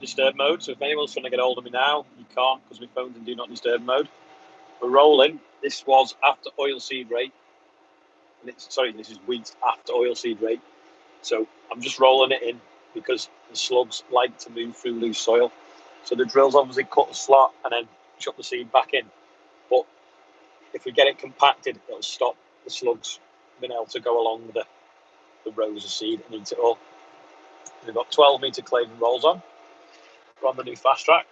disturb mode. So if anyone's trying to get hold of me now, you can't because my phone's in do not disturb mode. We're rolling. This was after oilseed rape. This is wheat after oilseed rape. So I'm just rolling it in because the slugs like to move through loose soil. So the drill's obviously cut a slot and then chuck the seed back in. But if we get it compacted, it'll stop the slugs being able to go along the rows of seed and eat it all. We've got 12-metre claving rolls on. We're on the new Fastrac,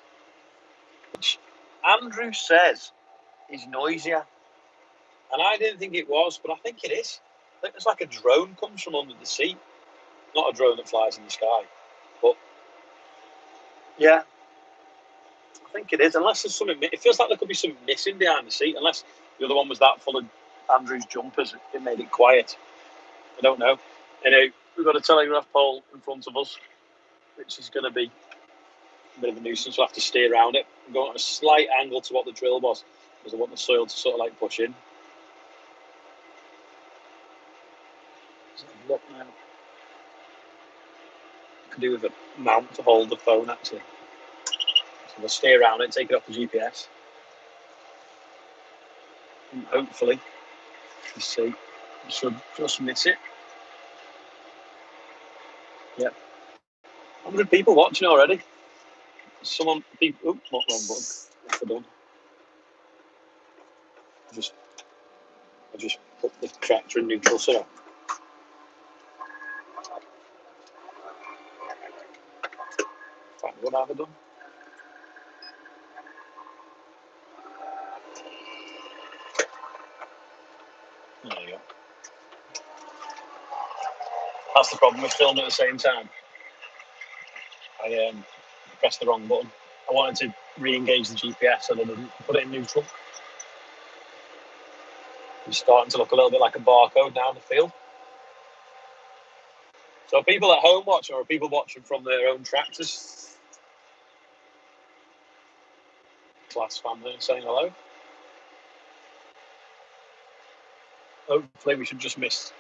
which Andrew says is noisier. And I didn't think it was, but I think it is. I think it's like a drone comes from under the seat. Not a drone that flies in the sky. But, yeah, I think it is. Unless there's something... It feels like there could be something missing behind the seat. Unless the other one was that full of Andrew's jumpers. It made it quiet. I don't know. Anyway, we've got a telegraph pole in front of us, which is going to be a bit of a nuisance. We'll have to steer around it. I'm going at a slight angle to what the drill was, because I want the soil to sort of like push in. Look now. I could do with a mount to hold the phone actually. So we'll steer around it, take it off the GPS. And hopefully, let's see, we should just miss it. Yep. 100 people watching already. Someone, people, oh, not wrong button. What's the done? I just put the tractor in neutral, so. What have I done? There you go. That's the problem with filming at the same time. I pressed the wrong button. I wanted to re-engage the GPS and I didn't put it in neutral. It's starting to look a little bit like a barcode now in the field. So are people at home watching or are people watching from their own tractors? Class family saying hello. Hopefully we should just miss.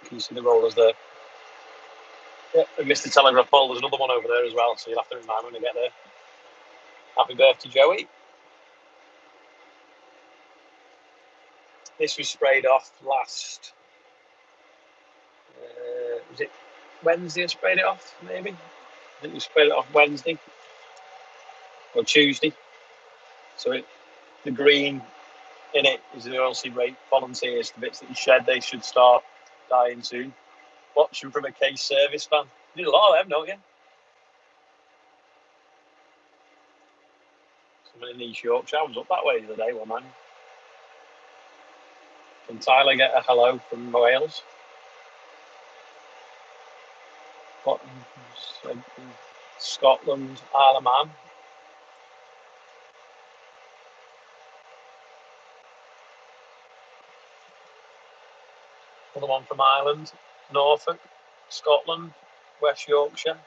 Can you see the rollers there? Yeah, we missed the telegraph pole. There's another one over there as well, so you'll have to remind me when you get there. Happy birthday, Joey. This was sprayed off last... was it Wednesday I sprayed it off, maybe? I think we sprayed it off Wednesday or Tuesday. So the green in it is the oilseed rape volunteers. The bits that you shed, they should start dying soon. Watching from a case service van. You need a lot of them, don't you? Someone in East Yorkshire. I was up that way the other day, one man. Can Tyler get a hello from Wales? Scotland, Isle of Man. Another one from Ireland, Norfolk, Scotland, West Yorkshire.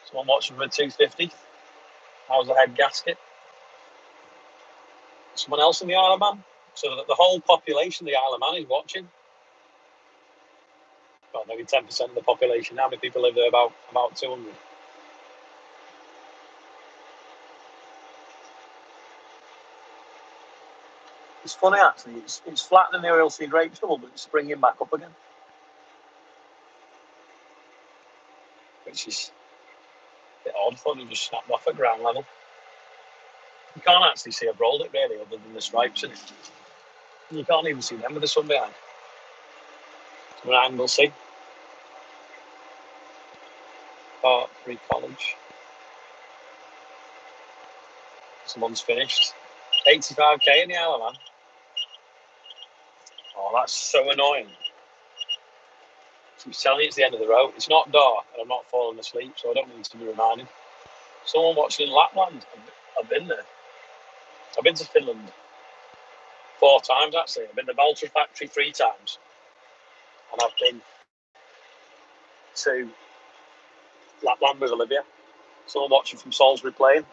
Someone watching from a 250. How's the head gasket? Someone else in the Isle of Man. So the whole population of the Isle of Man is watching. Well, maybe 10% of the population. How many people live there? About 200. It's funny actually. It's flattening the oilseed rape trouble, but it's springing back up again, which is a bit odd. I thought it just snapped off at ground level. You can't actually see I've rolled it really, other than the stripes in it. You can't even see them with the sun behind. So an angle C. Part 3 College. Someone's finished. 85k in the Isle of Man. Oh, that's so annoying. I'm telling you, it's the end of the road. It's not dark and I'm not falling asleep, so I don't need to be reminded. Someone watching in Lapland. I've been there. I've been to Finland 4 times actually. I've been to Valtra Factory 3 times. And I've been to Lapland with Olivia. Someone watching from Salisbury Plain.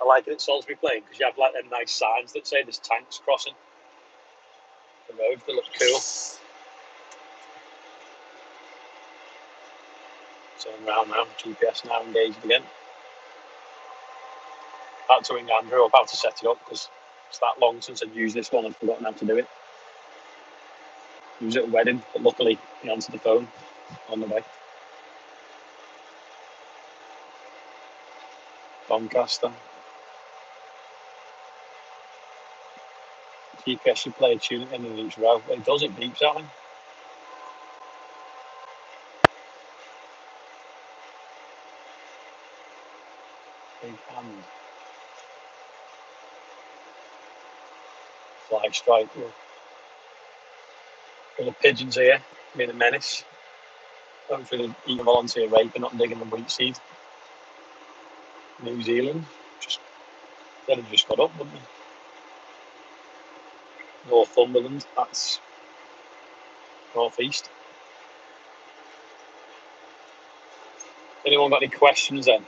I like it at Salisbury Plain because you have like them nice signs that say there's tanks crossing the road. They look cool. Turn around now, GPS now engaged again. Had to ring Andrew up how to set it up because it's that long since I'd used this one, I'd forgotten how to do it. He was at a wedding, but luckily he answered the phone on the way. Doncaster. GPS should play a tune at the end of each row. It does, it beeps at me. Big hand. Fly strike. For the pigeons here, being a menace. Hopefully they eat a volunteer rape and not digging the wheat seed. New Zealand. They'd have just got up, wouldn't they? Northumberland, that's northeast. Anyone got any questions then?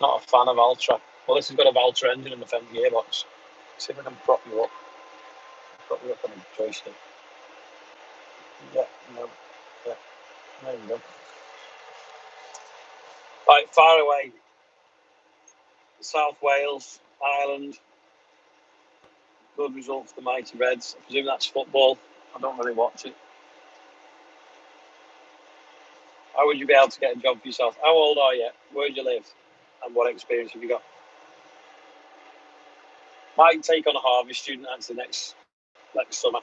Not a fan of Ultra. Well, this has got a Valtra engine and a Fendt gearbox. See if I can prop you up. Prop you up on a joystick. Yeah, no. Yeah, there you go. Right, far away. South Wales, Ireland. Good result for the mighty Reds. I presume that's football. I don't really watch it. How would you be able to get a job for yourself? How old are you? Where do you live? And what experience have you got? Might take on a harvest student actually next summer.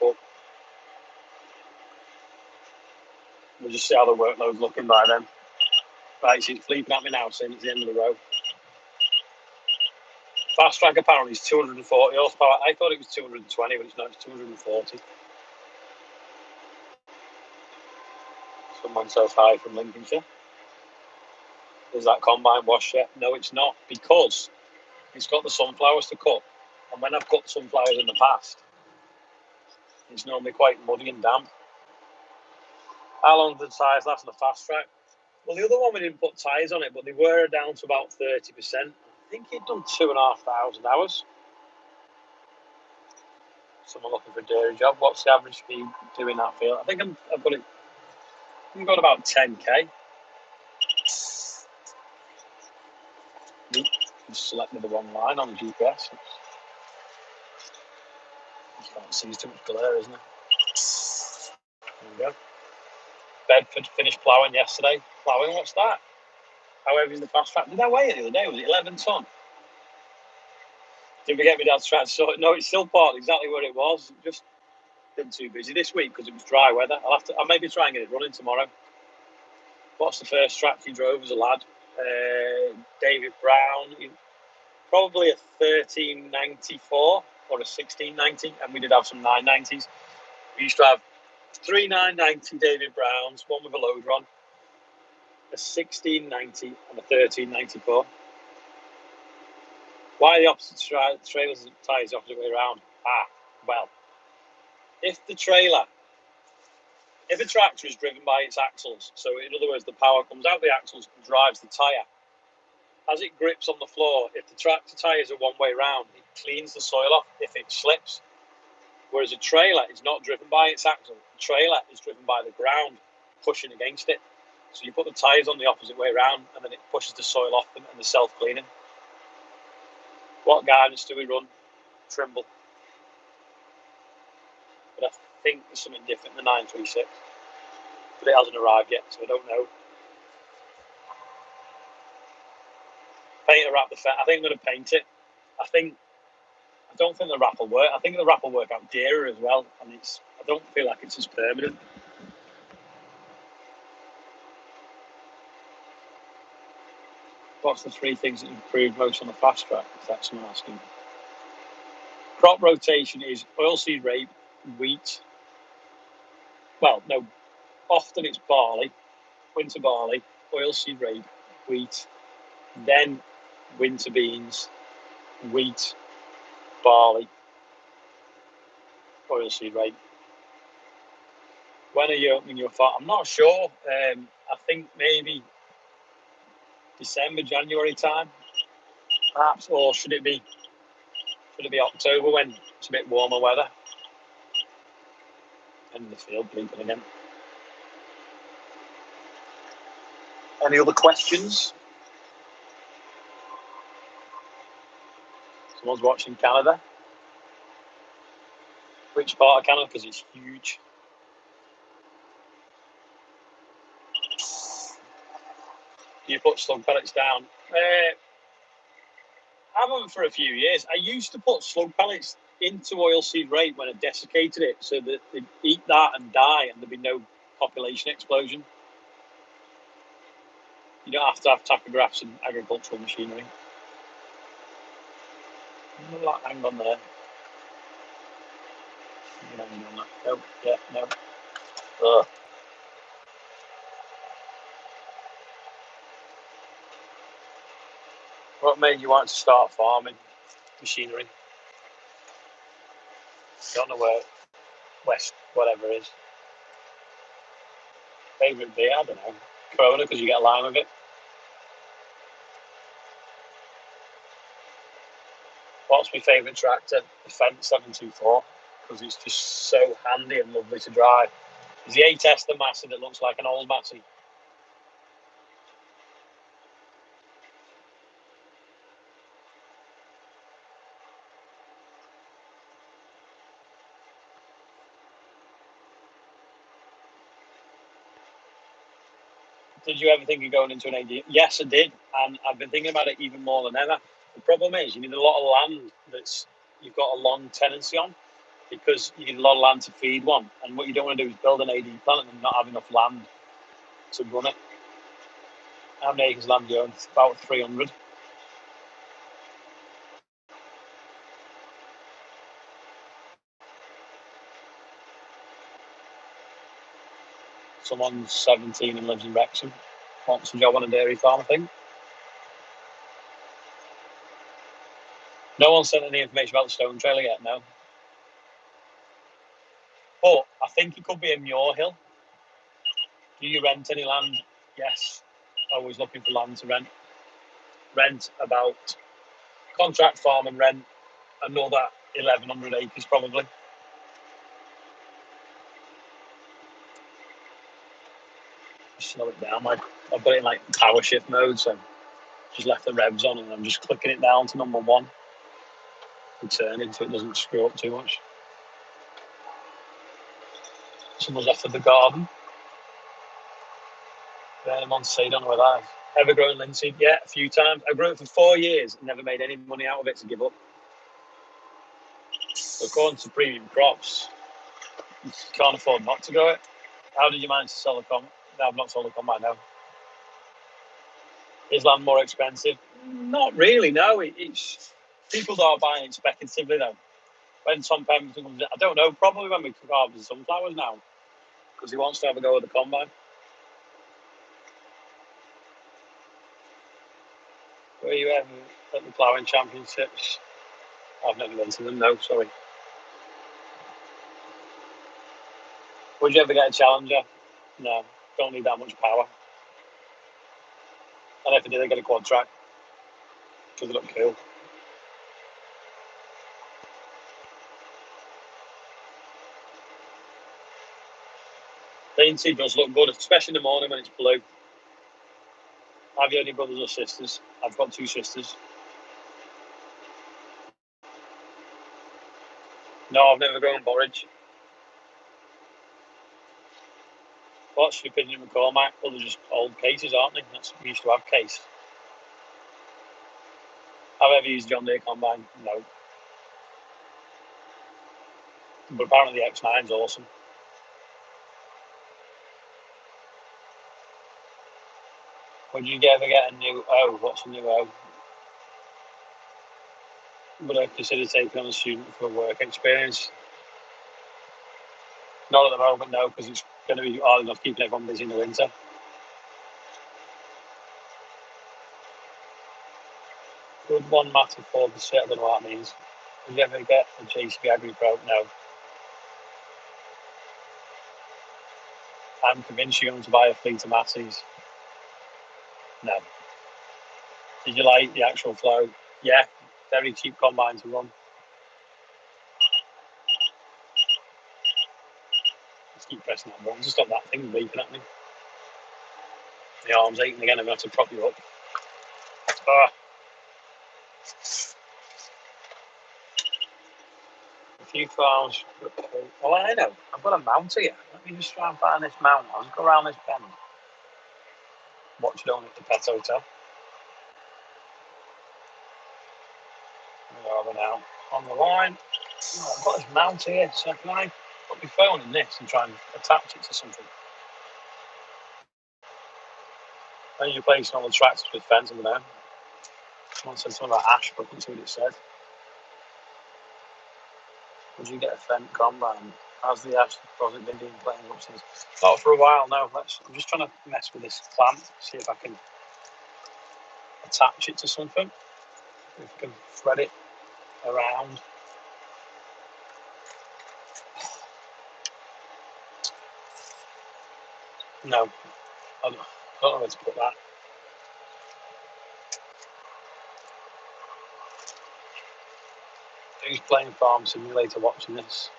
But we'll just see how the workload's looking by then. Right, she's fleeping at me now, saying it's the end of the row. Fastrac apparently is 240 horsepower. I thought it was 220, but it's 240. Someone says hi from Lincolnshire. Is that combine wash yet? No, it's not, because it's got the sunflowers to cut. And when I've cut sunflowers in the past, it's normally quite muddy and damp. How long did the tyres last on the Fastrac? Well, the other one we didn't put tyres on it, but they were down to about 30%. I think it'd done 2,500 hours. Someone looking for a dairy job. What's the average speed doing that field? I think I've got it. We've got about 10k. Just selected the wrong line on the GPS. You can't see, it's too much glare, isn't it? There we go. Bedford finished ploughing yesterday. Ploughing, what's that? How heavy is the Fastrac? Did I weigh it the other day? Was it 11 tonne? Did we get me down to try and sort it? No, it's still parked exactly where it was. Just been too busy this week because it was dry weather. I'll maybe try and get it running tomorrow. What's the first track you drove as a lad? David Brown. Probably a 1394 or a 1690, and we did have some 990s. We used to have 3 990 David Browns, one with a loader on, a 1690 and a 1394. Why the opposite trailers and tyres the opposite way around? Well, if a tractor is driven by its axles, so in other words, the power comes out the axles and drives the tyre, as it grips on the floor, if the tractor tyres are one way round, it cleans the soil off if it slips. Whereas a trailer is not driven by its axle. The trailer is driven by the ground pushing against it. So you put the tyres on the opposite way around and then it pushes the soil off them and they're self-cleaning. What guidance do we run? Trimble. But I think there's something different in the 936. But it hasn't arrived yet, so I don't know. Paint or wrap the fence. I think I'm going to paint it. I don't think the wrap will work. I think the wrap will work out dearer as well, and I don't feel like it's as permanent. What's the 3 things that improved most on the Fastrac? If that's someone asking. Crop rotation is oilseed rape, wheat. Well, no, often it's barley, winter barley, oilseed rape, wheat, then winter beans, wheat, barley, oilseed rape. When are you opening your farm? I'm not sure. I think maybe December, January time. perhaps, or should it be October when it's a bit warmer weather? End of the field, bleeping again. Any other questions? Someone's watching Canada. Which part of Canada? Because it's huge. You put slug pellets down. I haven't for a few years. I used to put slug pellets into oilseed rape when I desiccated it so that they'd eat that and die and there'd be no population explosion. You don't have to have tachographs and agricultural machinery. Hang on there. No, yeah, no. Ugh. What made you want to start farming machinery? Don't know where West, whatever it is. Favourite beer? I don't know. Corona, because you get a lime with it. What's my favourite tractor? The Fence 724, because it's just so handy and lovely to drive. It's the 8S, the Massey that looks like an old Massey. Did you ever think of going into an AD? Yes, I did, and I've been thinking about it even more than ever. The problem is you need a lot of land that's you've got a long tenancy on, because you need a lot of land to feed one. And what you don't want to do is build an AD plant and not have enough land to run it. How many acres of land do you own? It's about 300. Someone's 17 and lives in Wrexham. Wants a job on a dairy farm, I think. No one sent any information about the stone trailer yet, no. But I think it could be a Muirhill. Do you rent any land? Yes. Always looking for land to rent. Rent about contract farm and rent another 1,100 acres probably. Slow it down. I've got it in like power shift mode, so just left the revs on and I'm just clicking it down to number 1 and turning so it doesn't screw up too much. Someone's offered the garden. Monty, don't know where that is. Ever grown linseed? Yeah, a few times. I grew it for 4 years and never made any money out of it to give up. According to premium crops, you can't afford not to grow it. How did you manage to sell the combine? No, I've not sold the combine, no. Is land more expensive? Not really, no. It's people are buying it speculatively, though. When Tom Pemberton comes in, I don't know, probably when we cook harvest the sunflowers now, because he wants to have a go at the combine. Were you ever at the ploughing championships? I've never been to them, no, sorry. Would you ever get a Challenger? No, don't need that much power. And if I did, I get a quad track, because they look cool. Linseed does look good, especially in the morning when it's blue. Have you any brothers or sisters? I've got 2 sisters. No, I've never grown borage. What's your opinion of McCormack? Well, they're just old cases, aren't they? We used to have case. Have I ever used John Deere combine? No. But apparently the X9's awesome. Would you ever get a new O? What's a new O? Would I consider taking on a student for work experience? Not at the moment, no, because it's going to be hard enough keeping everyone busy in the winter. Would one matter for the set? I don't know what that means. Would you ever get a JCB Agri Pro? No. I'm convinced you're going to buy a fleet of Masseys. No. Did you like the actual flow? Yeah, very cheap combine to run. Just keep pressing that button to stop that thing beeping at me. The arm's aching again. I'm going to have to prop you up. A few farms. Oh, I know. I've got a mount here. Let me just try and find this mount. I'll just go around this bend. Watch down at the pet hotel. Where are we now? On the line. Oh, I've got this mount here. So can I put my phone in this and try and attach it to something? When you're placing all the tractors with fencing them. Someone said something about ash, but I couldn't see what it said. Would you get a Fendt combine? How's the ash deposit been doing playing up since? Not for a while, no. I'm just trying to mess with this clamp, see if I can attach it to something. If I can thread it around. No, I don't know where to put that. Who's playing Farm Simulator watching this?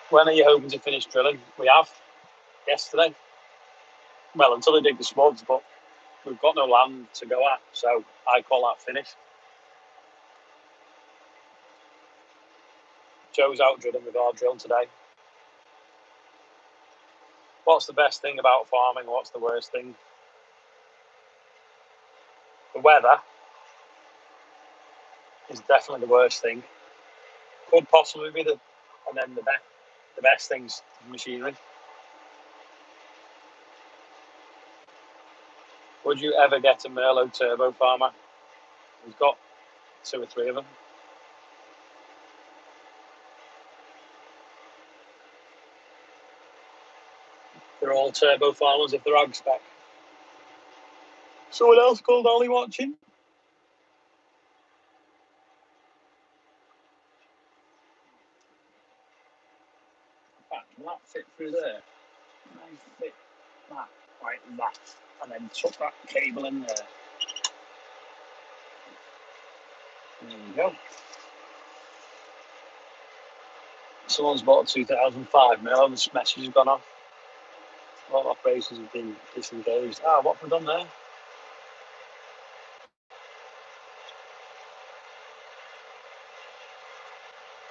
When are you hoping to finish drilling? We have. Yesterday. Well, until they dig the smuds, but we've got no land to go at, so I call that finished. Joe's out drilling with our drill today. What's the best thing about farming? What's the worst thing? The weather is definitely the worst thing. Could possibly be and then the best thing's machinery. Would you ever get a Merlot turbo farmer? We've got 2 or 3 of them. They're all turbo farmers if they're ag spec. Someone else called Ollie watching? In fact, will that fit through there? Can I fit that like that? And then tuck that cable in there. There you go. Someone's bought a 2005 Merlot. This message has gone off. A lot of operations have been disengaged. What have we done there?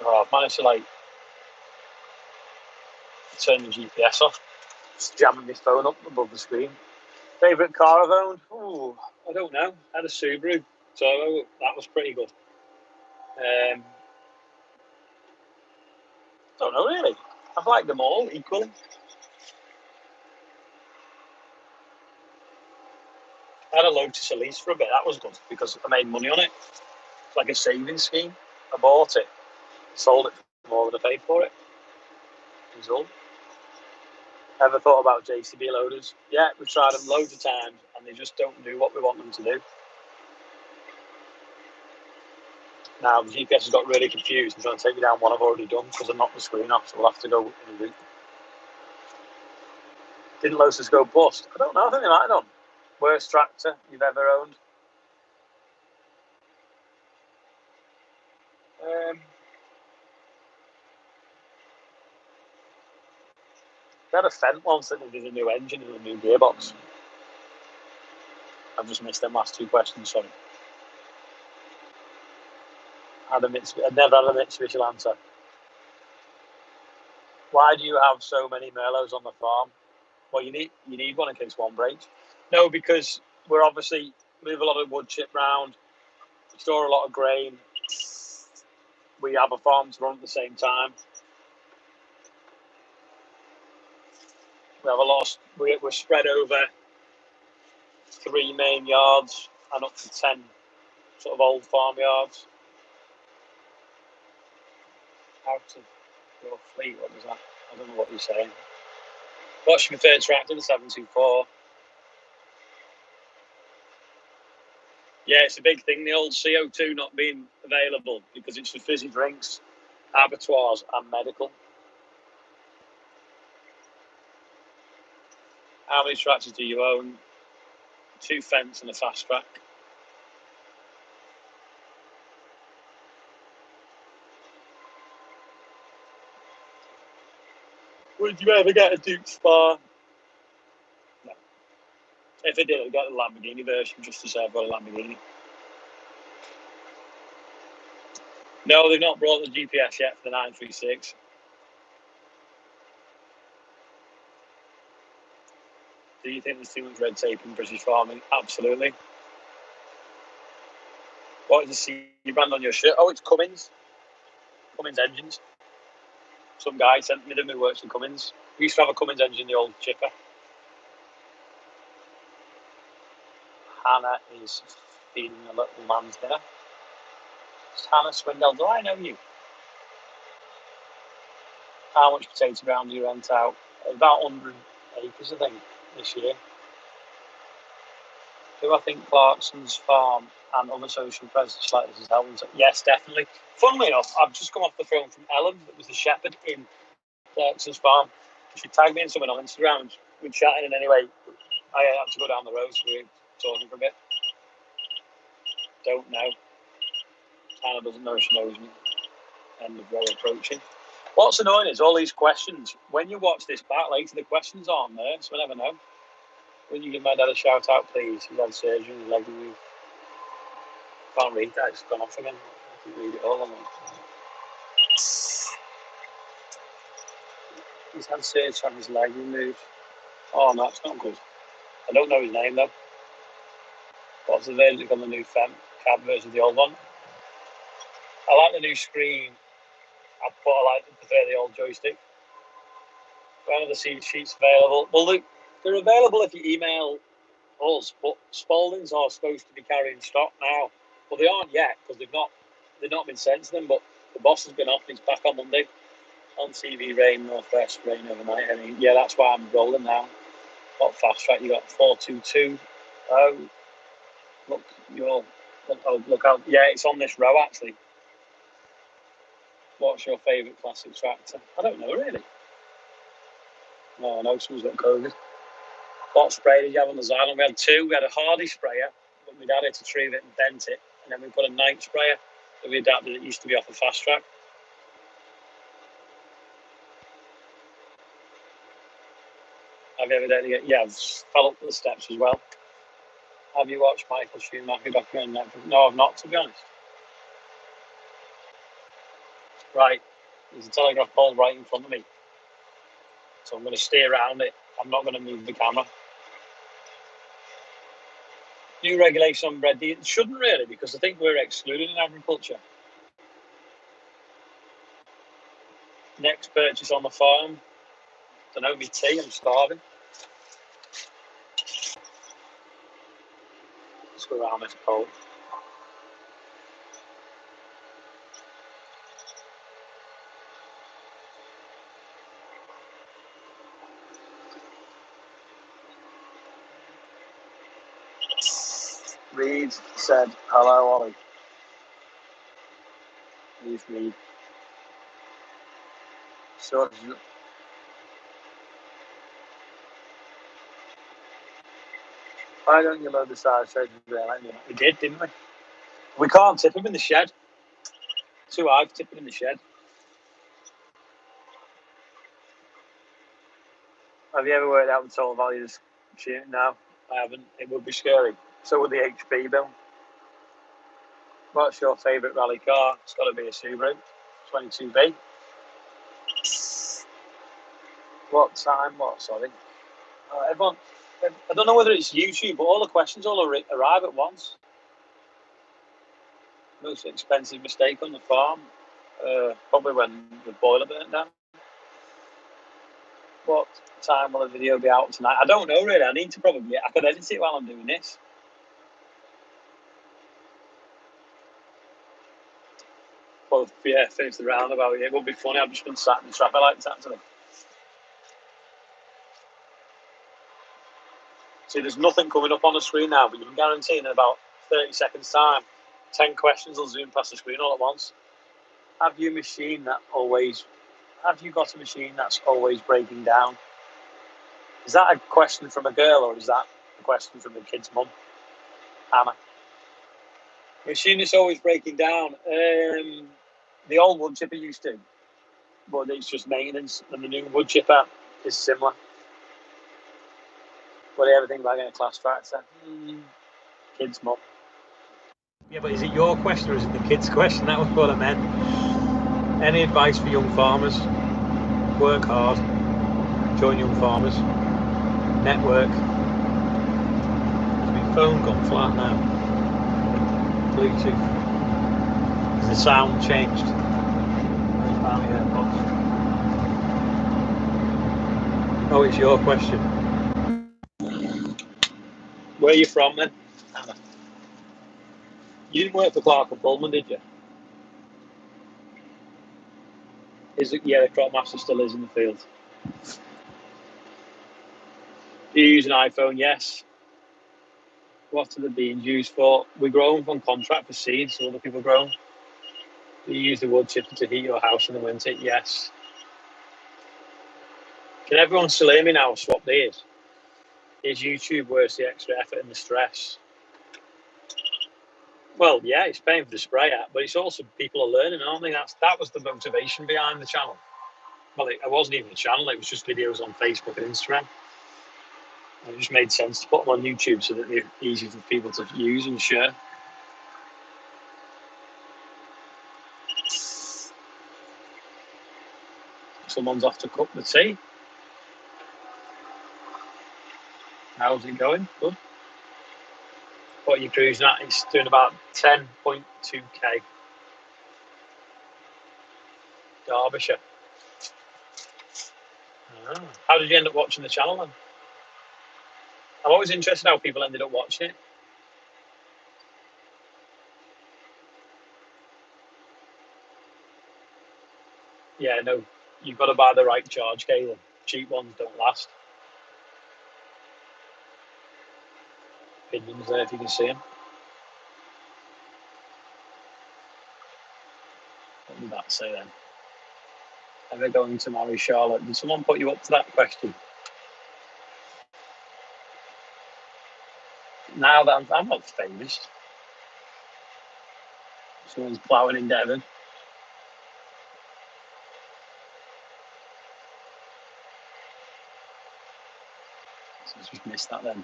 I've managed to turn the GPS off. Just jamming my phone up above the screen. Favourite car I've owned? Oh, I don't know. I had a Subaru Turbo. That was pretty good. Don't know really. I've liked them all equally. I had a Lotus Elise for a bit. That was good because I made money on it. It's like a savings scheme. I bought it, sold it for more than I paid for it. Result. Ever thought about JCB loaders? Yeah, we've tried them loads of times and they just don't do what we want them to do. Now the GPS has got really confused and trying to take me down one I've already done because I knocked the screen off, so we'll have to go in a route. Didn't Lotus go bust? I don't know. I think they might have done. Worst tractor you've ever owned? They had a Fendt once that needed a new engine and a new gearbox. I've just missed them last 2 questions, sorry. I've never had a Mitsubishi Lancer. Why do you have so many Merlots on the farm? Well, you need one in case one breaks. No, because we're obviously move a lot of wood chip round, store a lot of grain. We have a farm to run at the same time. We have a lot. We're spread over 3 main yards and up to 10 sort of old farmyards. Out of your fleet, what was that? I don't know what you're saying. What's your preferred tractor? The 724. Yeah, it's a big thing. The old CO2 not being available because it's for fizzy drinks, abattoirs, and medical. How many tractors do you own? 2 Fendt and a Fastrac. Would you ever get a Duke Spa? No. If I did, I'd get the Lamborghini version just to say I've got a Lamborghini. No, they've not brought the GPS yet for the 936. Do you think there's too much red tape in British farming? Absolutely. What is the C brand on your shirt? Oh, it's Cummins. Cummins engines. Some guy sent me them who works in Cummins. We used to have a Cummins engine, the old chipper. Hannah is feeding a little man's dinner. It's Hannah Swindell. Do I know you? How much potato ground do you rent out? About 100 acres, I think, this year. Do I think Clarkson's farm and other social presence like this is helping? Yes, definitely. Funnily enough, I've just come off the phone from Ellen, that was the shepherd in Clarkson's farm. She tagged me in something on Instagram. We're chatting, and anyway, I had to go down the road, so we were talking for a bit. Don't know. Hannah doesn't know she knows me. End of row approaching. What's annoying is all these questions. When you watch this back later, the questions aren't there, so I never know. Will you give my dad a shout out, please? He's had surgery and leg removed. Can't read that, it's gone off again. I can read it all on it. He's had surgery to have his leg removed. Oh no, it's not good. I don't know his name though. What's the verdict on the new cab versus the old one? I like the new screen. I prefer the old joystick. When are the seat sheets available? Well, they're available if you email us, but Spalding's are supposed to be carrying stock now. Well, they aren't yet because they've not been sent to them. But the boss has been off. He's back on Monday. On TV, rain, northwest, rain overnight. Yeah, that's why I'm rolling now. Got Fastrac. You got 422. Oh, look out! Yeah, it's on this row actually. What's your favourite classic tractor? I don't know really. No, I know someone's got COVID. What spray did you have on the Xylon? We had two. We had a Hardy sprayer, but we'd added to treat it and bent it. And then we put a night sprayer that we adapted. It used to be off a Fastrac. Have you ever done it? Yeah, I've fell up the steps as well. Have you watched Michael Schumacher documentary on Netflix? No, I've not, to be honest. Right, there's a telegraph pole right in front of me. So I'm going to stay around it. I'm not going to move the camera. New regulation on red diesel. It shouldn't really, because I think we're excluded in agriculture. Next purchase on the farm. Don't know, me tea, I'm starving. Let's go around this pole. Reed said, hello, Ollie. Please read. So, why don't you load the side sheds? We did, didn't we? We can't tip them in the shed. Too high to tip them in the shed. Have you ever worked out the total values? No, I haven't. It would be scary. So would the HP bill. What's your favourite rally car? It's got to be a Subaru 22B. What time? What? Sorry. Everyone. I don't know whether it's YouTube, but all the questions all arrive at once. Most expensive mistake on the farm? Probably when the boiler burnt down. What time will the video be out tonight? I don't know really. I need to probably. I could edit it while I'm doing this. Well, yeah, finish the roundabout. It would be funny. I've just been sat in the traffic lights actually. See, there's nothing coming up on the screen now, but you can guarantee in about 30 seconds' time, 10 questions will zoom past the screen all at once. Have you got a machine that's always breaking down? Is that a question from a girl or is that a question from the kid's mum? Hannah. Machine that's always breaking down. The old wood chipper used to. but it's just maintenance, and the new wood chipper is similar. What do you ever think about getting a class tractor? Kids, mum. Yeah, but is it your question or is it the kids' question? That was what I meant. Any advice for young farmers? Work hard, join young farmers, network. Has my phone gone flat now? Bluetooth. Has the sound changed? Oh, it's your question. Where are you from then, Anna? You didn't work for Clark and Pullman, did you? Is it? Yeah, the crop master still is in the field. Do you use an iPhone? Yes. What are the beans used for? We grow them on contract for seeds, so other people grow them. Do you use the wood chipper to heat your house in the winter? Yes. Can everyone still hear me now? Swap ears. Is YouTube worth the extra effort and the stress? Well, yeah, it's paying for the spray app, but it's also people are learning, aren't they? That was the motivation behind the channel. Well, it wasn't even a channel; it was just videos on Facebook and Instagram. And it just made sense to put them on YouTube so that they're easy for people to use and share. Someone's off to cook the tea. How's it going? Good. What are you cruising at? It's doing about 10.2k. Derbyshire. How did you end up watching the channel then? I'm always interested how people ended up watching it. Yeah, no, you've got to buy the right charge cable. Cheap ones don't last. Opinions there if you can see them. What did that say then? Ever going to marry Charlotte? Did someone put you up to that question? Now that I'm not famous. Someone's ploughing in Devon. So I just missed that then.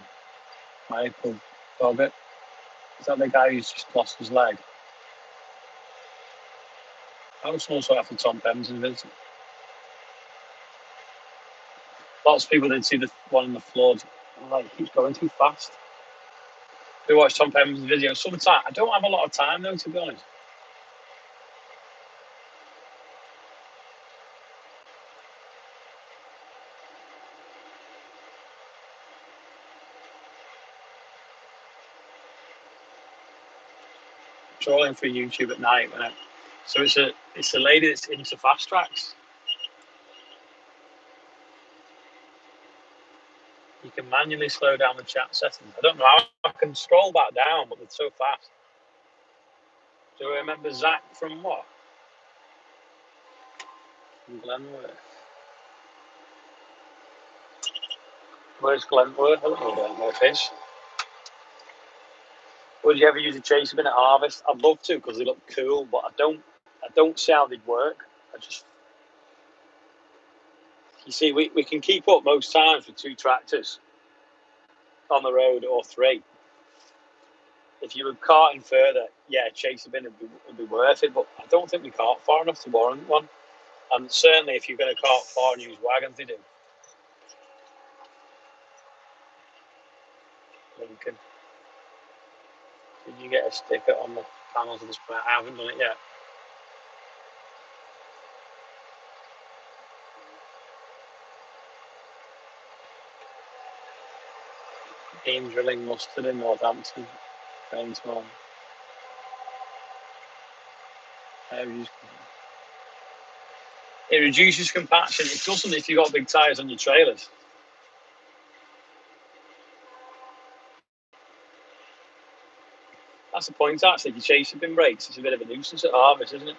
Michael Boggart. Is that the guy who's just lost his leg? I was also after Tom Pem's and Vincent. Lots of people didn't see the one in the flood. I'm like, he keeps going too fast. We watched Tom Pem's video. Sometimes I don't have a lot of time though, to be honest. Trolling through YouTube at night so it's a lady that's into Fastracs. You can manually slow down the chat settings. I don't know how I can scroll back down, but it's so fast. Do I remember Zach from what? From Glenworth. Where's Glenworth? I don't know where Glenworth is. Would you ever use a chaser bin at harvest? I'd love to because they look cool, but I don't see how they'd work. You see, we can keep up most times with 2 tractors on the road or 3. If you were carting further, yeah, chaser bin would be worth it, but I don't think we cart far enough to warrant one. And certainly if you're going to cart far and use wagons, they do. Lincoln. Did you get a sticker on the panels of the spray? I haven't done it yet. Beam drilling mustard in Northampton. Brainstorm. It reduces compaction. It doesn't if you've got big tyres on your trailers. That's the point, actually. If you chase bin brakes, it's a bit of a nuisance at harvest, isn't it?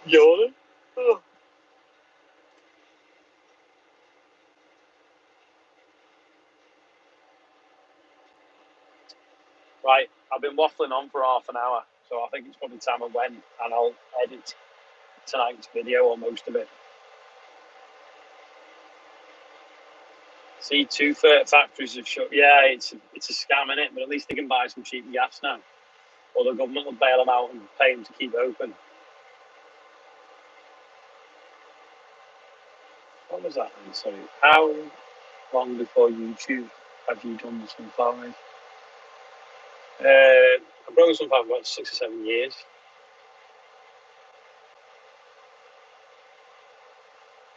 Yawning? Oh. Right, I've been waffling on for half an hour, so I think it's probably time I went, and I'll edit tonight's video or most of it. See, two factories have shut. Yeah, it's a scam, innit? But at least they can buy some cheap gas now, or the government will bail them out and pay them to keep open. What was that? Sorry. How long before YouTube have you done the sunflowers? I've grown sunflower for about 6 or 7 years.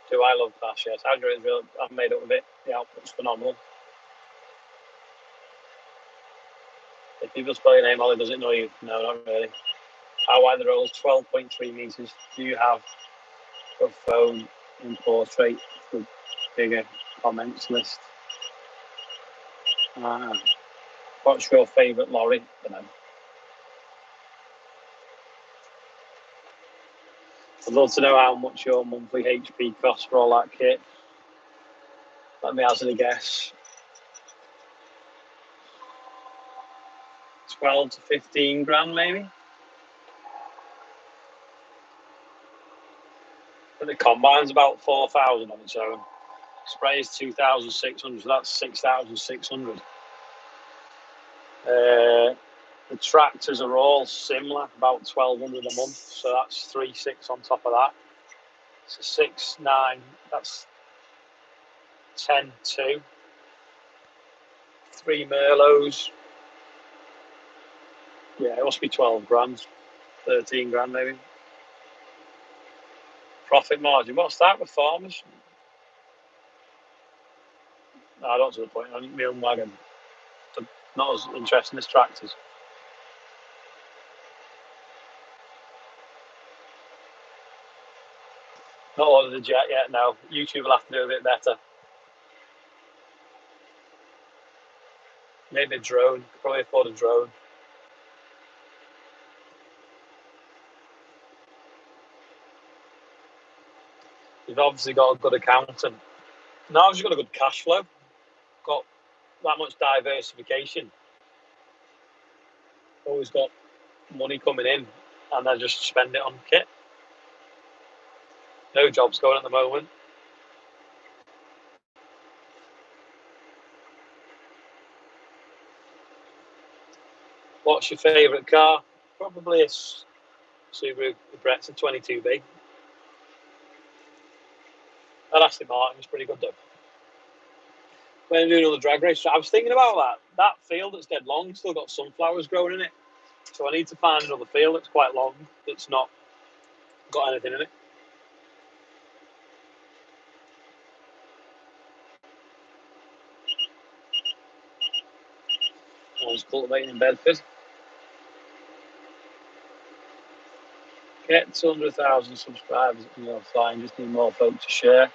Do I love Clash? Yes. I've made up with it. The output's phenomenal. If people spell your name, Ollie, does it know you? No, not really. How wide the roll is 12.3 meters. Do you have a phone in portrait with bigger comments list? What's your favourite lorry? I don't know. I'd love to know how much your monthly HP costs for all that kit. Let me hazard a guess. 12 to 15 grand, maybe. But the combine's about 4,000 on its own. Spray is 2,600, so that's 6,600. The tractors are all similar, about 1,200 a month, so that's 3,600 on top of that. So 6,900, that's 10,200. 3 Merlots. Yeah, it must be 12 grand, 13 grand maybe. Profit margin, what's that with farmers? No, I don't see the point. I need my own wagon. Not as interesting as tractors. Not ordered a jet yet, no. YouTube will have to do a bit better. Maybe a drone. Could probably afford a drone. You've obviously got a good accountant. No, I've just got a good cash flow. Got that much diversification. Always got money coming in, and then just spend it on kit. No jobs going at the moment. What's your favourite car? Probably a Subaru Impreza 22B. That Aston Martin was pretty good though. When doing another drag race, I was thinking about that. That field that's dead long still got sunflowers growing in it. So I need to find another field that's quite long that's not got anything in it. I was cultivating in Bedford. Get 200,000 subscribers and you're flying. Just need more folk to share.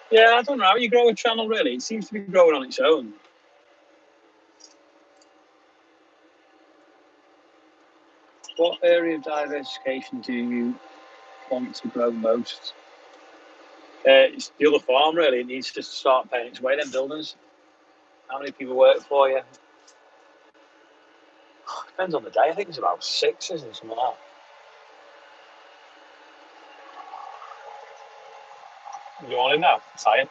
Yeah, I don't know how you grow a channel really. It seems to be growing on its own. What area of diversification do you want to grow most? It's the other farm really. It needs to start paying its way. Then buildings. How many people work for you? Depends on the day. I think it's about 6, isn't it? Something like that. You want him now? Tired.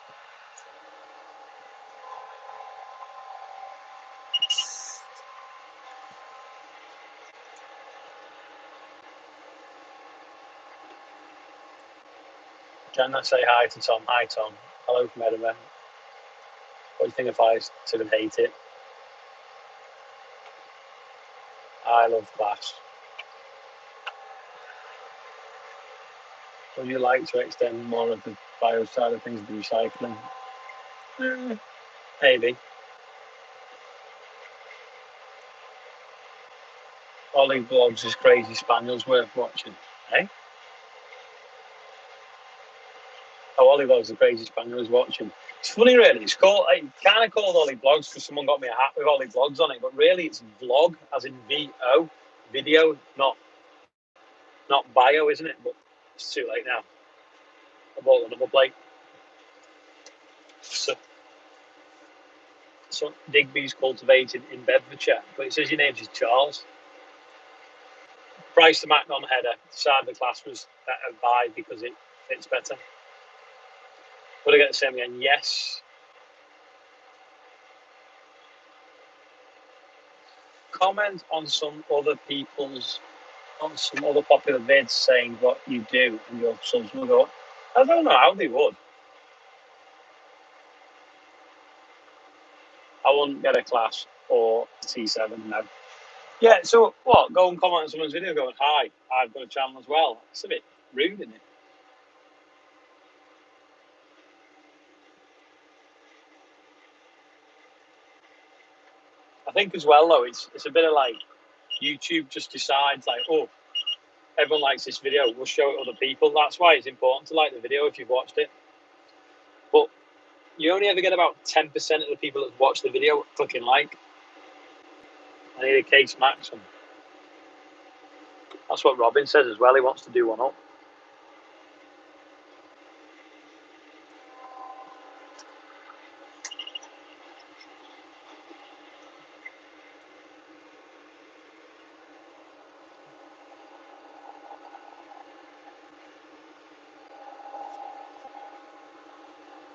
Can I say hi to Tom? Hi, Tom. Hello from Edinburgh. What do you think if I sort of hate it? I love glass. Would you like to extend more of the bio side of things to recycling? Maybe. Ollie Vlogs is Crazy Spaniels worth watching. Eh? Oh, Ollie Vlogs is Crazy Spaniels watching. It's funny, really. It's called, I kind of called Ollie Vlogs because someone got me a hat with Ollie Vlogs on it, but really it's vlog, as in VO, video, not bio, isn't it? But it's too late now. I bought the number plate. So So Digby's cultivated in Bedfordshire, but it says your name is Charles. Price the Macnon header. Decided the class was better buy because it fits better. Would I get the same again? Yes. Comment on some other popular vids saying what you do and your subs will go up. I don't know how they would. I wouldn't get a class or T7 now. Yeah, so what? Go and comment on someone's video going, hi, I've got a channel as well. It's a bit rude, isn't it? I think as well, though, it's a bit of like YouTube just decides, like, oh, everyone likes this video, we'll show it to other people. That's why it's important to like the video if you've watched it. But you only ever get about 10% of the people that watch the video clicking like. I need a case maximum. That's what Robin says as well. He wants to do one up.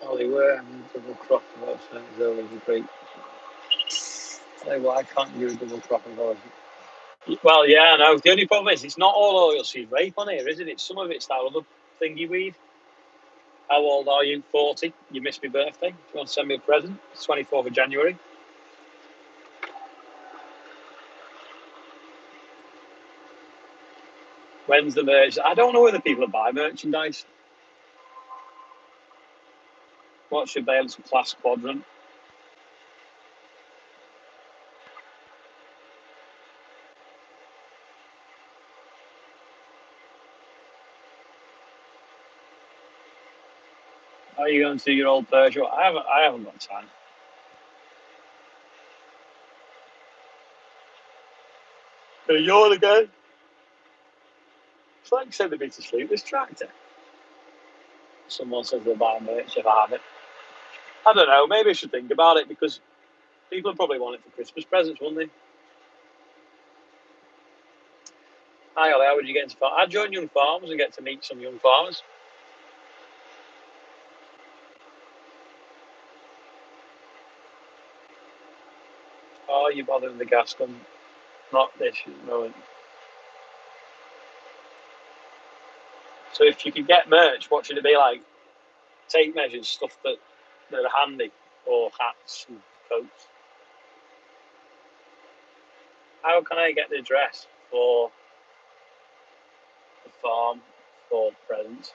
Oh, they were double crop of oats. It's always a great. Well, I can't do a double crop of oats. Well, yeah, I know. The only problem is it's not all oilseed rape on here, is it? It's some of it's that other thingy weed. How old are you? 40. You missed my birthday. Do you want to send me a present? It's 24th of January. When's the merch? I don't know whether people buy merchandise. What's your balance of class quadrant? Are you going to see your old Peugeot? I haven't got time. Can you yawn again? It's like sending me to sleep. This tractor. Someone says they'll buy merch if I have it. I don't know. Maybe I should think about it because people probably want it for Christmas presents, wouldn't they? Hi, Ollie. How would you get into farm? I'd join Young Farmers and get to meet some young farmers. Oh, you bothering the gas gun? Not this moment. So if you could get merch, what should it be like? Tape measures, stuff that are handy, or hats and coats. How can I get the address for the farm for presents?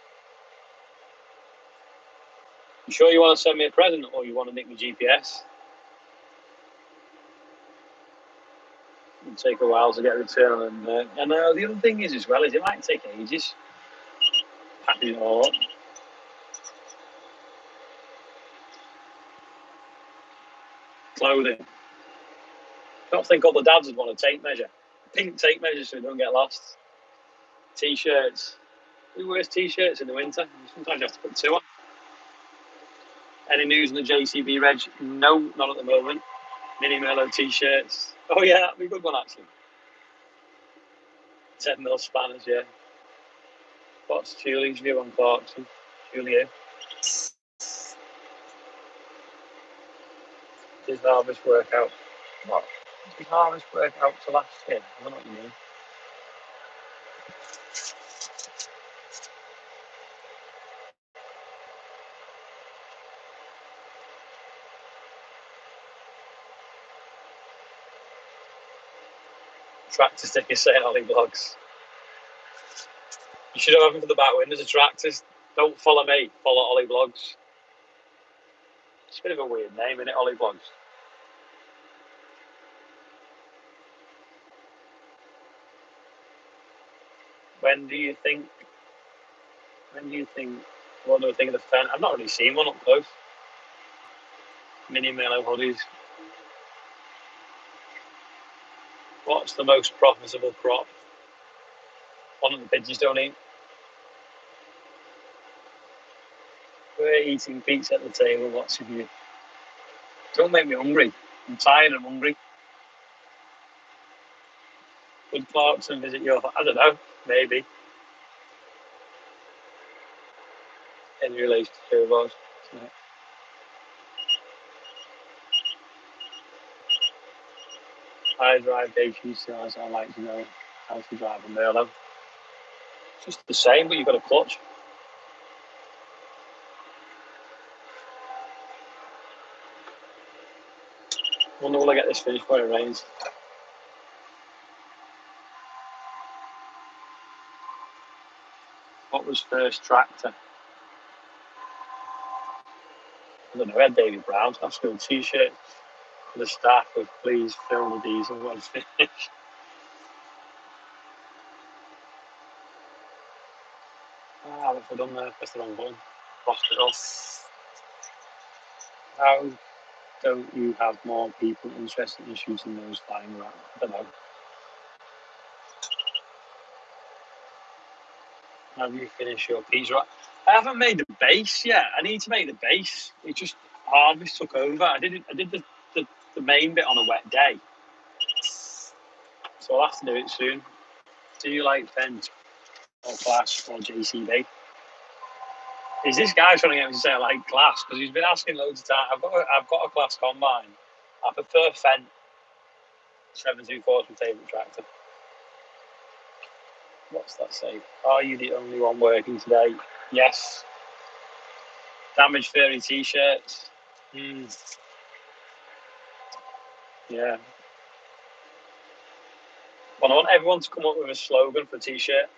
You sure you want to send me a present, or you want to nick my GPS? It'll take a while to get a return on them. And the other thing is as well is it might take ages packing it all up. Clothing. I don't think all the dads would want a tape measure. Pink tape measure so we don't get lost. T-shirts. Who wears T-shirts in the winter? Sometimes you have to put two on. Any news on the JCB Reg? No, not at the moment. Mini Merlot T-shirts. Oh yeah, that'd be a good one actually. 10mm spanners, yeah. What's Julie's view on Clarkson? Julie, does harvest work out? What? Does harvest work out to last year? I don't know what you mean. Tractor stickers saying Ollie Vlogs. You should have them for the back windows of tractors. Don't follow me, follow Ollie Vlogs. It's a bit of a weird name, isn't it, Ollie Vlogs? When do you think? What do I think of the fan? I've not really seen one up close. Mini Melo hoodies. What's the most profitable crop? One of the pigeons don't eat. We're eating pizza at the table. What's your view? Don't make me hungry. I'm tired and hungry. Would Clarkson visit your... I don't know. Maybe. In relation to who it was. Yeah. I drive HUCRs. I like to know how to drive a Merlot. It's just the same, but you've got a clutch. Wonder will I get this finished before it rains. What was first tractor? I don't know. I had David Brown's national T-shirt for the staff with "Please fill the diesel when finished." What's I done there? Press the wrong button. Hospital. How don't you have more people interested in shooting those flying around? I don't know. Have you finished your pizza? I haven't made the base yet. I need to make the base. It just harvest took over. I did the main bit on a wet day, so I'll have to do it soon. Do you like Fendt or Class or JCB? Is this guy trying to get me to say I like Class? Because he's been asking loads of times. I've got a Class combine. I prefer Fendt. 724 is my favourite tractor. What's that say? Are you the only one working today? Yes. Damaged furry t-shirts. Yeah. Well, I want everyone to come up with a slogan for a t-shirt.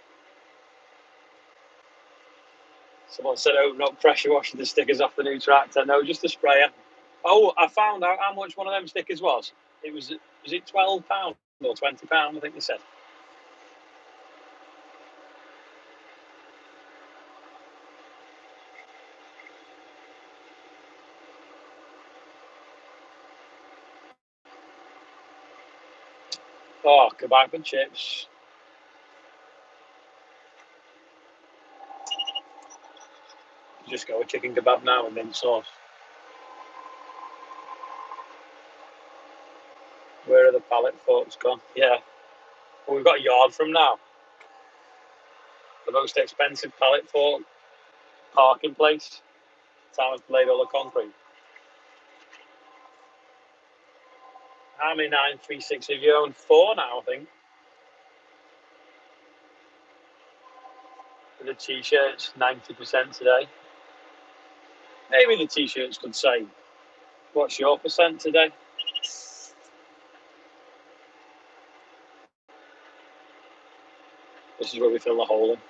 Someone said, "Oh, not pressure washing the stickers off the new tractor." No, just a sprayer. Oh, I found out how much one of them stickers was. It was it £12 or £20? I think they said. Oh, kebab and chips. Just go with chicken kebab now and mint sauce. Where are the pallet forks gone? Yeah. Well, we've got a yard from now. The most expensive pallet fork parking place. Time has laid all the concrete. How many 936 have you owned? 4 now, I think. The t-shirts, 90% today. Maybe the t-shirts could say, "What's your percent today?" This is where we fill the hole in.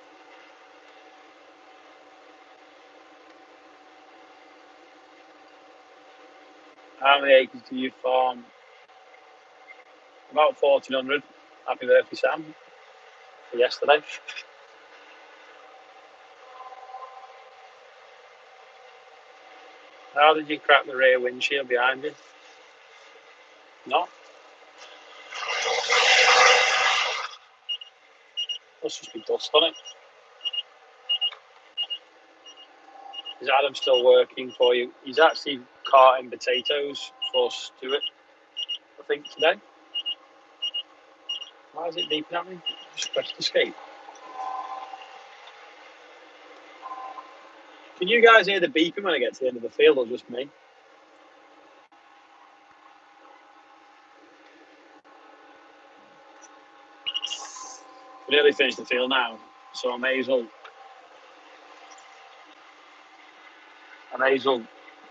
How many acres do you farm? About 1,400. Happy birthday, Sam, for yesterday. How did you crack the rear windshield behind you? Not. Must just be dust on it. Is Adam still working for you? He's actually carting potatoes for Stuart, I think, today. Why is it beeping at me? Just press escape. Can you guys hear the beeping when I get to the end of the field, or just me? We nearly finished the field now, so I may as well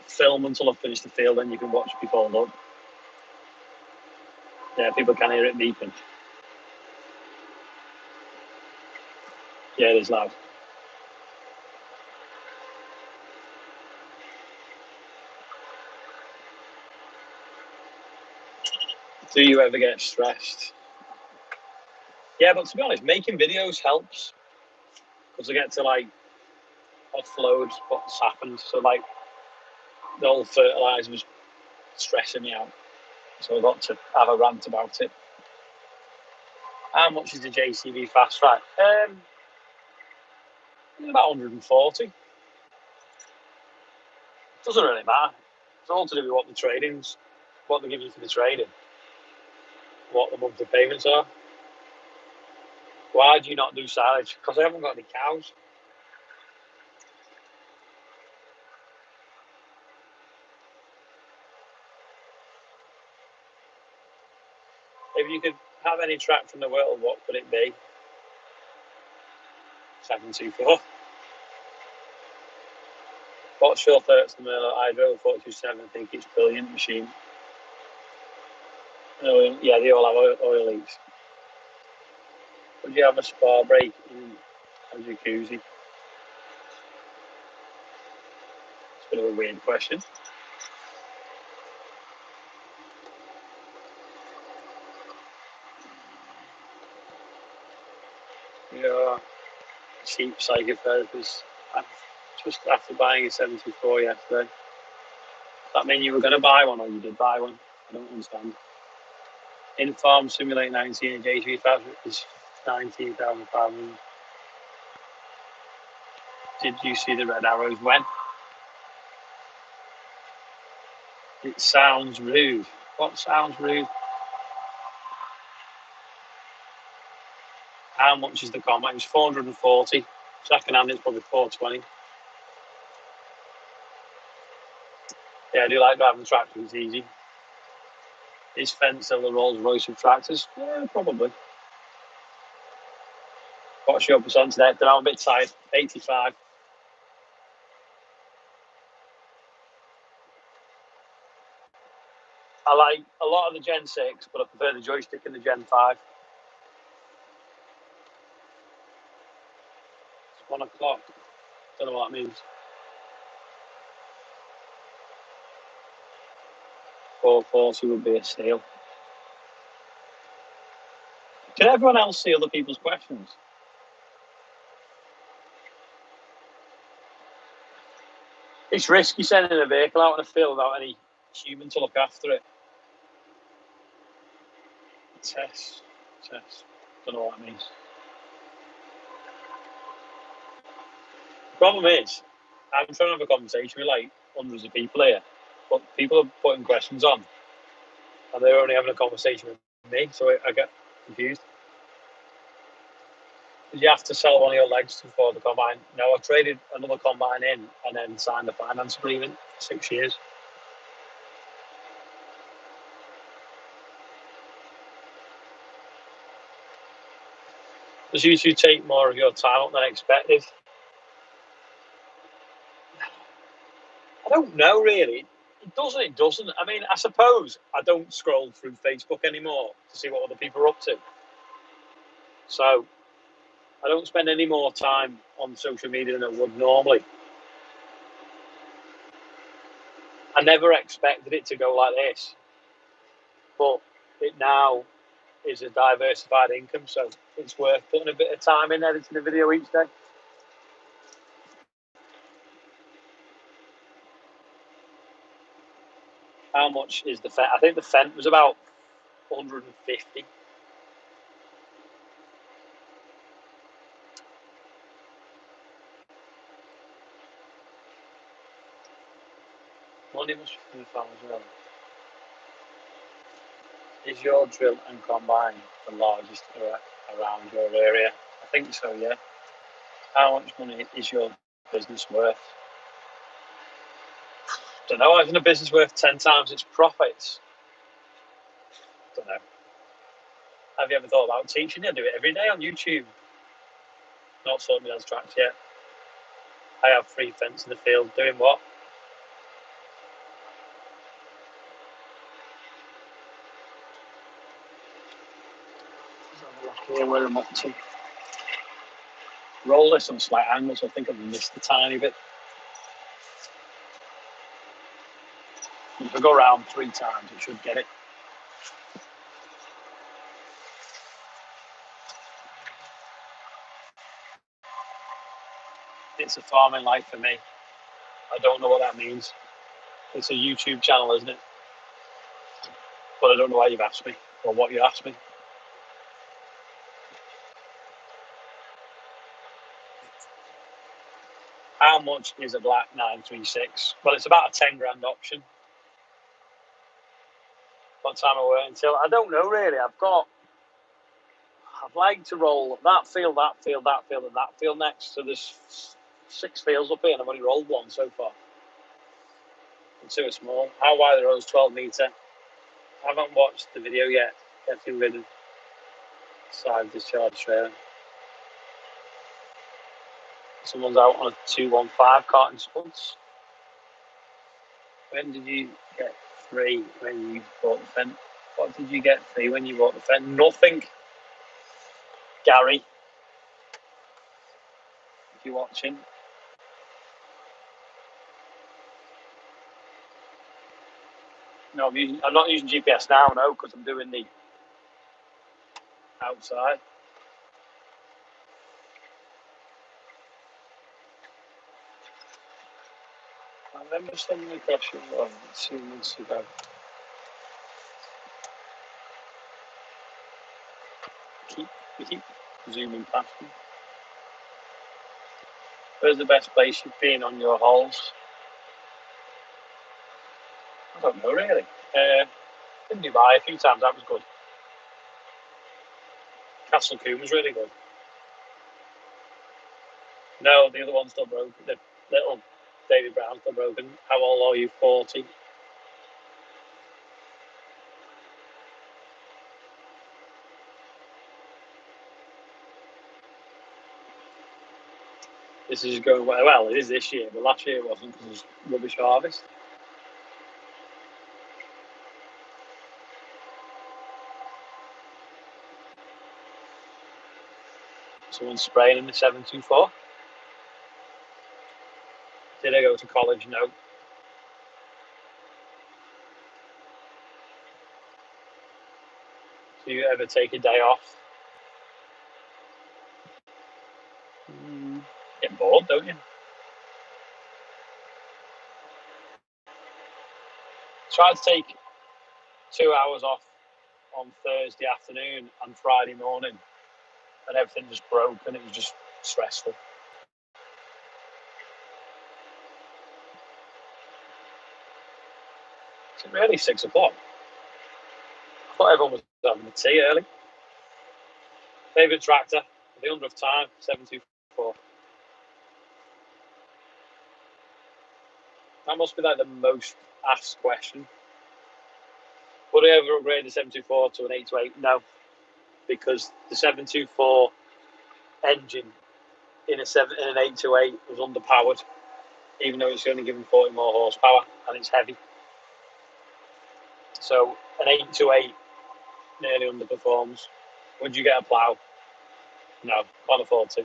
film until I finish the field, then you can watch me fold up. Yeah, people can hear it beeping. Yeah, it is loud. Do you ever get stressed? Yeah, but to be honest, making videos helps because I get to like offload what's happened. So like the whole fertilizer was stressing me out, so I got to have a rant about it. How much is the JCB Fastrac? About 140. Doesn't really matter. It's all to do with what the trading's, what they give you for the trading, what the monthly payments are. Why do you not do silage? Because I haven't got any cows. If you could have any track from the world, what would it be? 724. What's your thoughts on the Hydro 427? I think it's a brilliant machine. Yeah, they all have oil leaks. Would you have a spa break in a jacuzzi? It's a bit of a weird question. You're cheap psychotherapist. Just after buying a 74 yesterday. That mean you were going to buy one, or you did buy one? I don't understand. In Farm Simulate 19 and J3000 is 19,500. Did you see the red arrows when? It sounds rude. What sounds rude? How much is the combine? It's 440. Second hand is probably 420. Yeah, I do like driving the tractor. It's easy. Is Fence still the Rolls Royce of tractors? Yeah, probably. What's your percent today? I'm a bit tired. 85. I like a lot of the Gen 6, but I prefer the joystick in the Gen 5. It's 1 o'clock. Don't know what that means. 440 would be a steal. Can everyone else see other people's questions? It's risky sending a vehicle out in a field without any human to look after it. Test. Don't know what that means. The problem is, I'm trying to have a conversation with like hundreds of people here, but people are putting questions on, and they're only having a conversation with me, so I get confused. Did you have to sell one of your legs before the combine? No, I traded another combine in and then signed a finance agreement for 6 years. Does YouTube take more of your time up than expected? I don't know, really. It doesn't. I mean, I suppose I don't scroll through Facebook anymore to see what other people are up to. So I don't spend any more time on social media than I would normally. I never expected it to go like this, but it now is a diversified income, so it's worth putting a bit of time in editing a video each day. How much is the Fent? I think the Fent was about 150. Money must be fun as well. Is your drill and combine the largest around your area? I think so, yeah. How much money is your business worth? Don't know. Isn't a business worth 10 times its profits? Don't know. Have you ever thought about teaching? I do it every day on YouTube. Not sorting me those tracks yet. I have 3 Fents in the field. Doing what? Here where I'm up to. Roll this on slight angles. I think I've missed a tiny bit. If I go around 3 times, it should get it. It's a farming life for me. I don't know what that means. It's a YouTube channel, isn't it? But I don't know why you've asked me or what you asked me. How much is a black 936? Well, it's about a 10 grand option. What time I work until? I don't know really. I'd like to roll that field, and that field next. So there's 6 fields up here, and I've only rolled 1 so far. And 2 are small. How wide are those? 12 metre. I haven't watched the video yet. Getting rid of side discharge trailer. Someone's out on a 215 carton spuds. When did you get 3 when you bought the Fendt? What did you get 3 when you bought the Fendt? Nothing. Gary, if you're watching. No, I'm not using GPS now, no, because I'm doing the outside. I remember sending a question 2 months ago. We keep zooming past me. Where's the best place you've been on your holes? I don't know really. In Dubai a few times, that was good. Castle Coombe was really good. No, the other one's still broken. The little David Brown's still broken. How old are you? 40. This is going well. It is this year, but last year it wasn't because it was rubbish harvest. Someone's spraying in the 724. Did I go to college? No. Do you ever take a day off? Get bored, don't you? Tried to take 2 hours off on Thursday afternoon and Friday morning, and everything just broke, and it was just stressful. It's really 6 o'clock. I thought everyone was having the tea early. Favourite tractor for the 100th time, 724. That must be like the most asked question. Would I ever upgrade the 724 to an 828? No, because the 724 engine in an 828 was underpowered, even though it's only given 40 more horsepower and it's heavy. So an 828 nearly underperforms. Would you get a plough? No, can't afford to.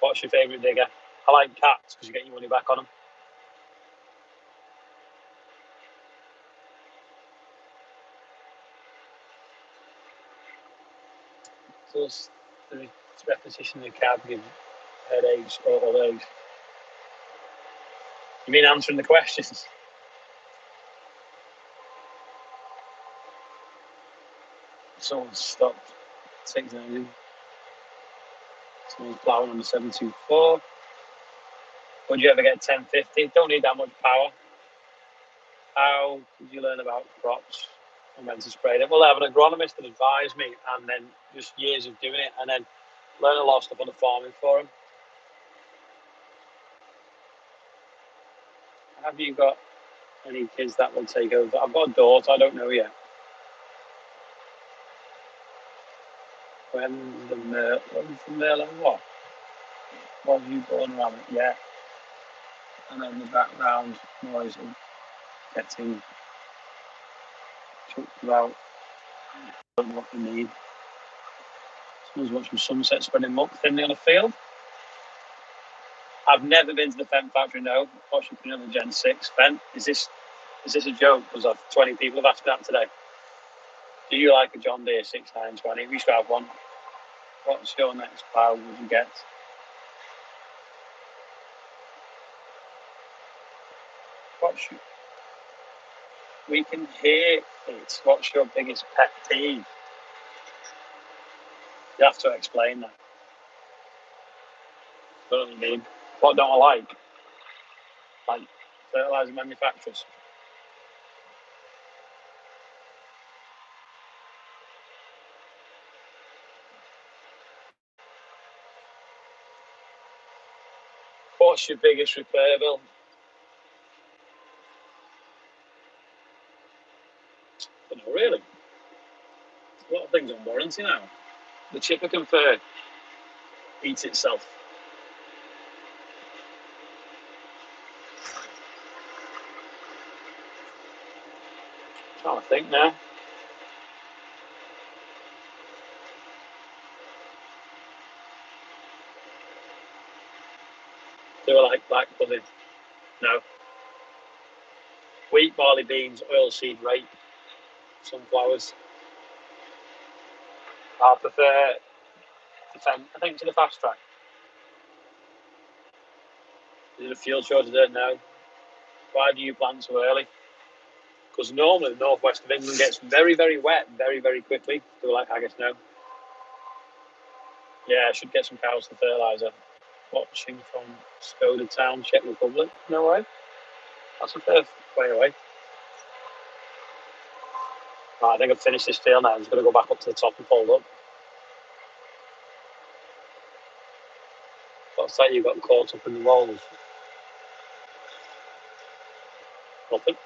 What's your favourite digger? I like cats because you get your money back on them. So the repetition of the cab gives headaches or legs. You mean answering the questions? Someone stopped 690. Someone's ploughing on the 724. Would you ever get 1050? Don't need that much power. How did you learn about crops and when to spray them? Well, I have an agronomist that advised me, and then just years of doing it, and then learn a lot of stuff on the farming forum. Have you got any kids that will take over? I've got a daughter, I don't know yet. When the Merlin what? Was you born around it? Yeah. And then the background noise of getting talked about. I don't know what you need. Someone's watching sunset spreading muck thinly on a field. I've never been to the Fendt factory, no. Watching for another Gen 6 Fendt. Is this a joke? Because 20 people have asked me that today. Do you like a John Deere 6920? We used to have one. What's your next plough would you get? We can hear it. What's your biggest pet peeve? You have to explain that. What do you mean? What don't I like? Like fertilizer manufacturers. What's your biggest repair bill? I don't know, really. A lot of things on warranty now. The chipper confer eats itself. Trying to think now. Do I like black pudding? No. Wheat, barley, beans, oilseed rape, sunflowers. I prefer I think to the Fastrac. Is it a fuel shortage? I don't know. Why do you plant so early? Because normally the northwest of England gets very, very wet very, very quickly. Do I guess no. Yeah, I should get some cows for fertiliser. Watching from Skoda Town, Czech Republic. No way. That's a fair way away. Right, I think I've finished this field now. I'm just going to go back up to the top and fold up. What's that you got caught up in the walls? Nothing.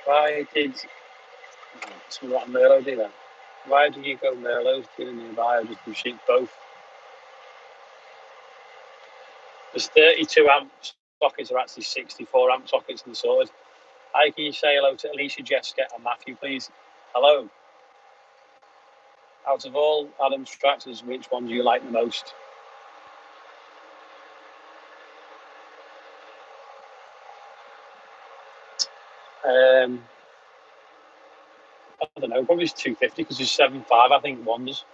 Why did someone like Merlot do that? Why did you go Merlot's doing nearby or just do sheep both? There's 32 amp sockets, are actually 64 amp sockets in the sorted. Hi, can you say hello to Alicia, Jessica, and Matthew, please? Hello. Out of all Adam's tractors, which one do you like the most? I don't know, probably it's 250 because it's 7.5, I think, wonders.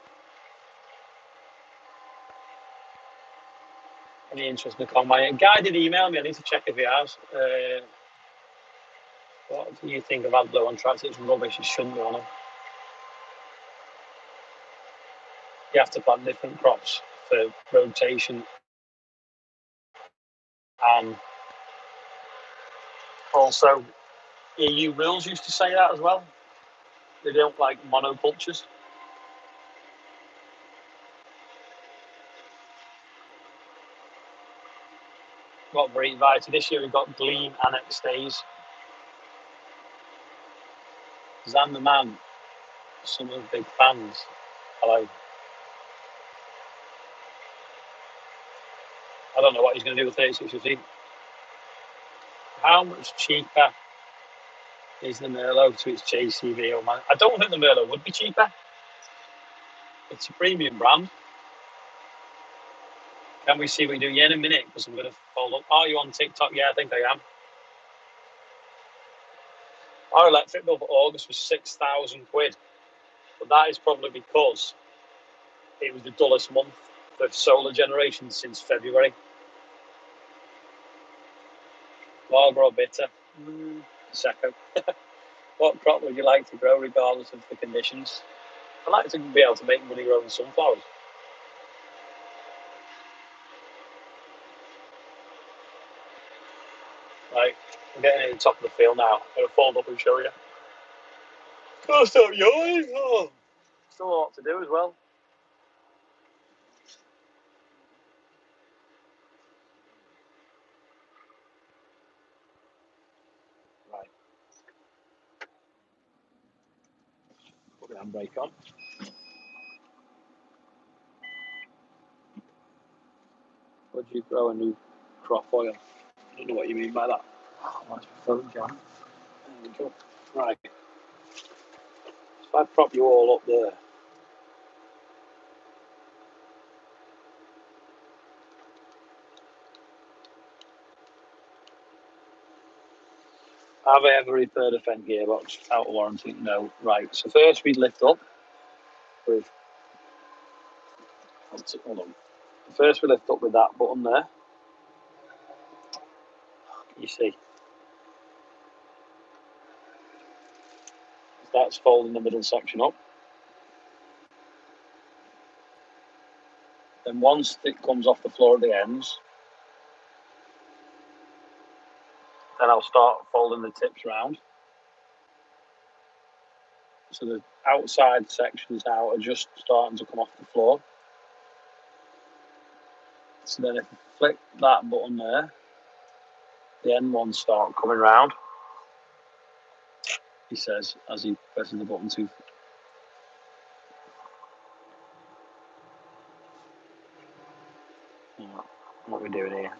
Any interest in the combine? Guy did email me, I need to check if he has. What do you think of AdBlue on tracks? It's rubbish, it shouldn't be on them. You have to plant different crops for rotation. And also, EU rules used to say that as well. They don't like monocultures. Got very invited. This year we got Gleam and Extase. Zan the Man, some of the big fans. Hello. I don't know what he's going to do with 3615. How much cheaper is the Merlot to its JCV? Oh man, I don't think the Merlot would be cheaper. It's a premium brand. Can we see what you do? Yeah, in a minute, because I'm going to fold up. Are you on TikTok? Yeah, I think I am. Our electric bill for August was 6,000 quid. But that is probably because it was the dullest month for solar generation since February. Marlboro Bitter. Prosecco. What crop would you like to grow regardless of the conditions? I'd like to be able to make money growing sunflowers. Right, I'm getting to the top of the field now. I'm going to fold up and show you. Can't stop yawning. Oh. Still a lot to do as well. Right. Put the handbrake on. Would you grow a new crop oil? I don't know what you mean by that. Oh, that's my phone jam. There we go. Right. So I prop you all up there. Have I ever repaired a Fendt gearbox out of warranty? No. Right. So first we lift up with. Hold on. First we lift up with that button there. You see. That's folding the middle section up. Then once it comes off the floor at the ends, then I'll start folding the tips round. So the outside sections now are just starting to come off the floor. So then if I flick that button there, the end ones start coming round, he says, as he presses the button to. What are we doing here?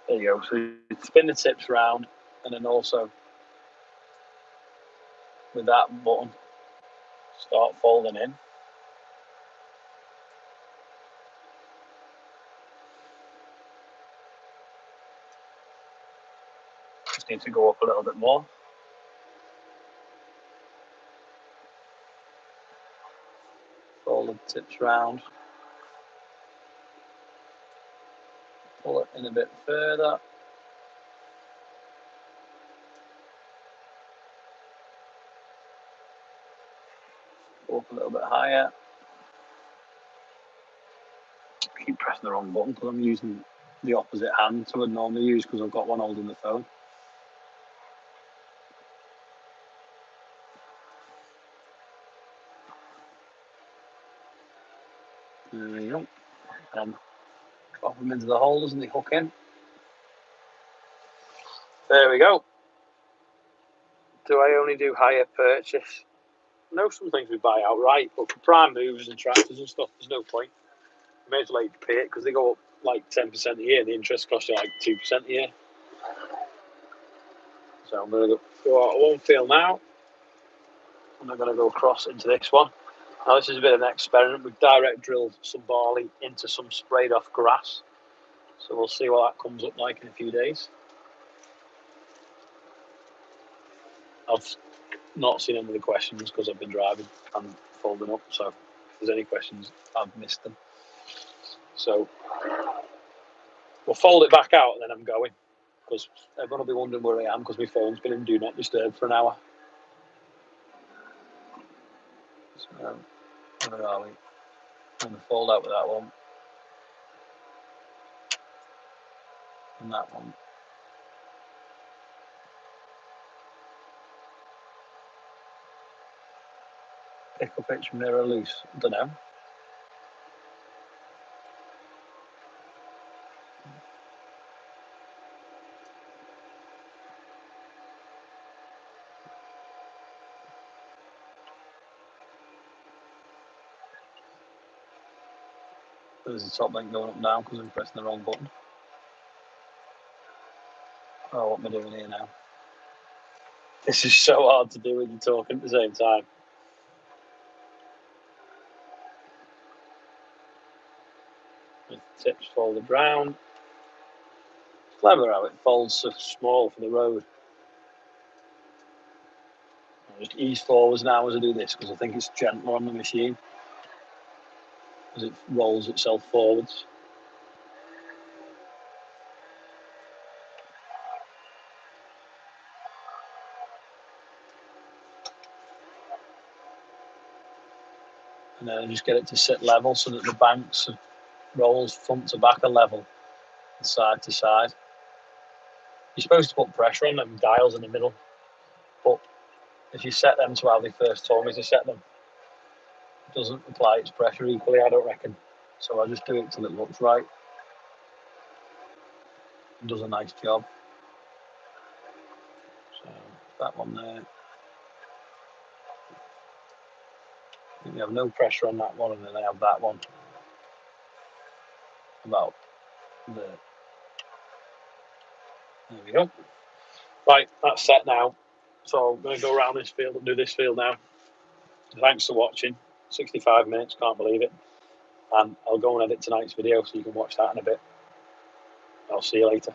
There you go. So you spin the tips round, and then also with that button, start folding in. Just need to go up a little bit more. Fold the tips round. Pull it in a bit further. Go up a little bit higher. I keep pressing the wrong button because I'm using the opposite hand to what I normally use because I've got one holding the phone. There we go. And drop them into the holders and they hook in. There we go. Do I only do hire purchase? No, some things we buy outright, but for prime movers and tractors and stuff, there's no point. You may as well pay it because they go up like 10% a year. And the interest costs you like 2% a year. So I'm going to go out of one field now, and I'm going to go across into this one. Now this is a bit of an experiment. We've direct drilled some barley into some sprayed off grass. So we'll see what that comes up like in a few days. I've not seen any of the questions because I've been driving and folding up. So if there's any questions, I've missed them. So we'll fold it back out and then I'm going because everyone will be wondering where I am because my phone's been in do not disturb for an hour. So where are we? I'm going to fold out with that one and that one. Pick up pitch mirror loose. I don't know. There's the top link going up now because I'm pressing the wrong button. Oh, what am I doing here now? This is so hard to do when you're talking at the same time. With the tips folded round. It's clever how it folds so small for the road. I'll just ease forwards now as I do this because I think it's gentler on the machine as it rolls itself forwards. And then I just get it to sit level so that the banks rolls front to back are level and side to side. You're supposed to put pressure on them dials in the middle, but if you set them to how they first told me to set them, it doesn't apply its pressure equally, I don't reckon. So I just do it till it looks right. It does a nice job. So that one there. You have no pressure on that one, and then I have that one about there. There we go. Right, that's set now. So I'm going to go around this field and do this field now. Thanks for watching. 65 minutes, can't believe it. And I'll go and edit tonight's video so you can watch that in a bit. I'll see you later.